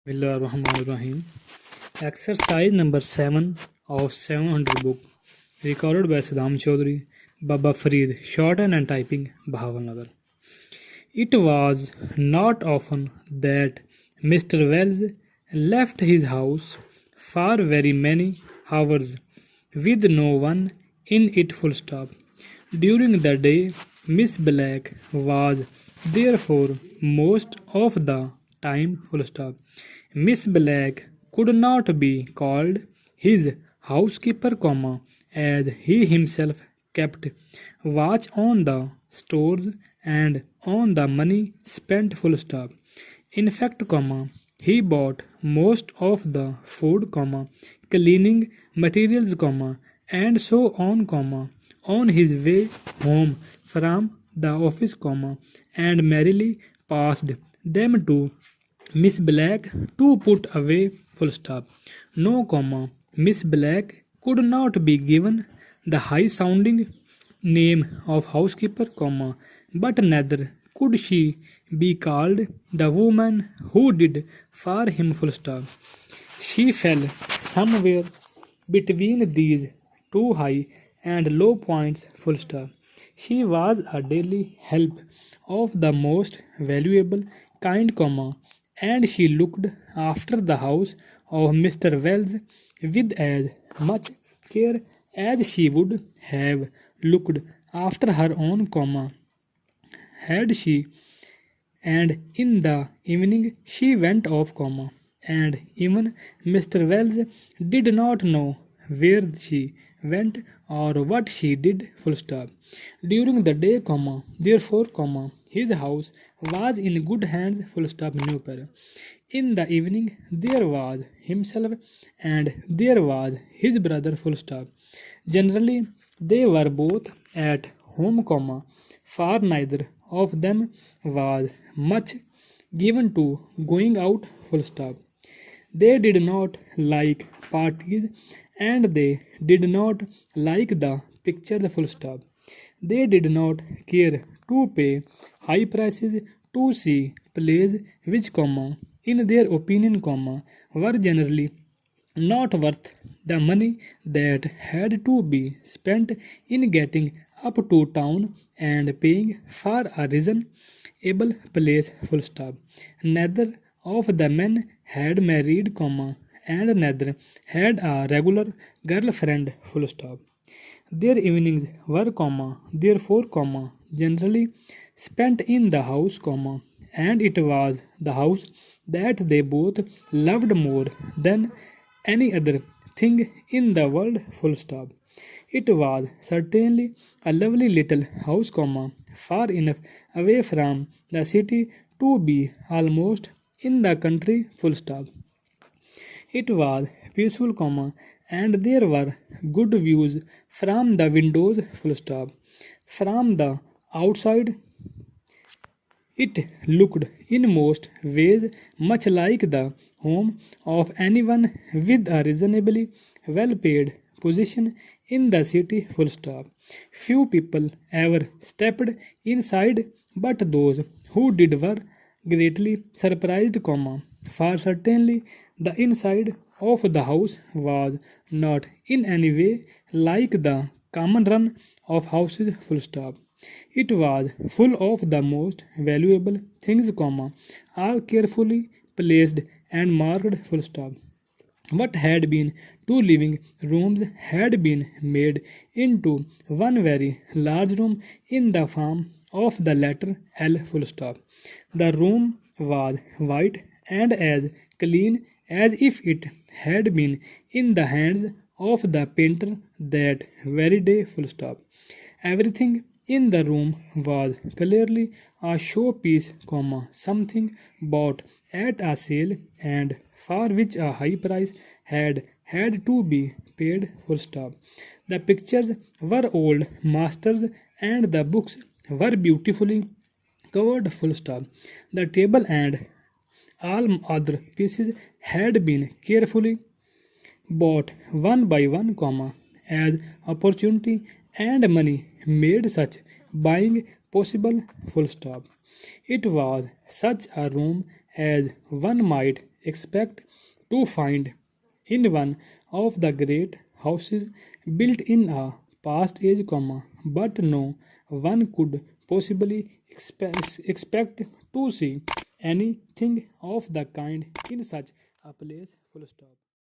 Bismillahirrahmanirrahim. Exercise number 7 of 700 book, recorded by Saddam Chaudhary, Baba Farid, Shorthand and Typing, Bahawalngar. It was not often that Mr. Wells left his house for very many hours with no one in it full stop. During the day, Miss Black was therefore most of the time full stop. Miss Black could not be called his housekeeper, as he himself kept watch on the stores and on the money spent full stop. In fact, he bought most of the food, cleaning materials, and so on his way home from the office, and merrily passed them to Miss Black to put away full stop. No, Miss Black could not be given the high sounding name of housekeeper, but neither could she be called the woman who did for him full stop. She fell somewhere between these two high and low points full stop. She was a daily help of the most valuable kind, and she looked after the house of Mr. Wells with as much care as she would have looked after her own, had she. And in the evening she went off, and even Mr. Wells did not know where she went or what she did full stop. During the day, therefore, his house was in good hands full stop. New pair. In the evening there was himself and there was his brother full stop. Generally they were both at home, for neither of them was much given to going out full stop. They did not like parties and they did not like the pictures full stop. They did not care to pay high prices to see plays which, in their opinion, were generally not worth the money that had to be spent in getting up to town and paying for a reasonable place full stop. Neither of the men had married, and neither had a regular girlfriend full stop. Their evenings were, therefore, generally spent in the house, and it was the house that they both loved more than any other thing in the world full stop. It was certainly a lovely little house, far enough away from the city to be almost in the country full stop. It was peaceful, and there were good views from the windows full stop. From the outside it looked in most ways much like the home of anyone with a reasonably well paid position in the city full stop. Few people ever stepped inside, but those who did were greatly surprised, for certainly the inside of the house was not in any way like the common run of houses full stop. It was full of the most valuable things, all carefully placed and marked full stop. What had been two living rooms had been made into one very large room in the form of the letter L full stop. The room was white and as clean as if it had been in the hands of the painter that very day full stop. Everything in the room was clearly a showpiece, something bought at a sale and for which a high price had to be paid full stop. The pictures were old masters and the books were beautifully covered full stop. The table and all other pieces had been carefully bought one by one, as opportunity and money made such buying possible full stop. It was such a room as one might expect to find in one of the great houses built in a past age, but no one could possibly expect to see anything of the kind in such a place. Full stop.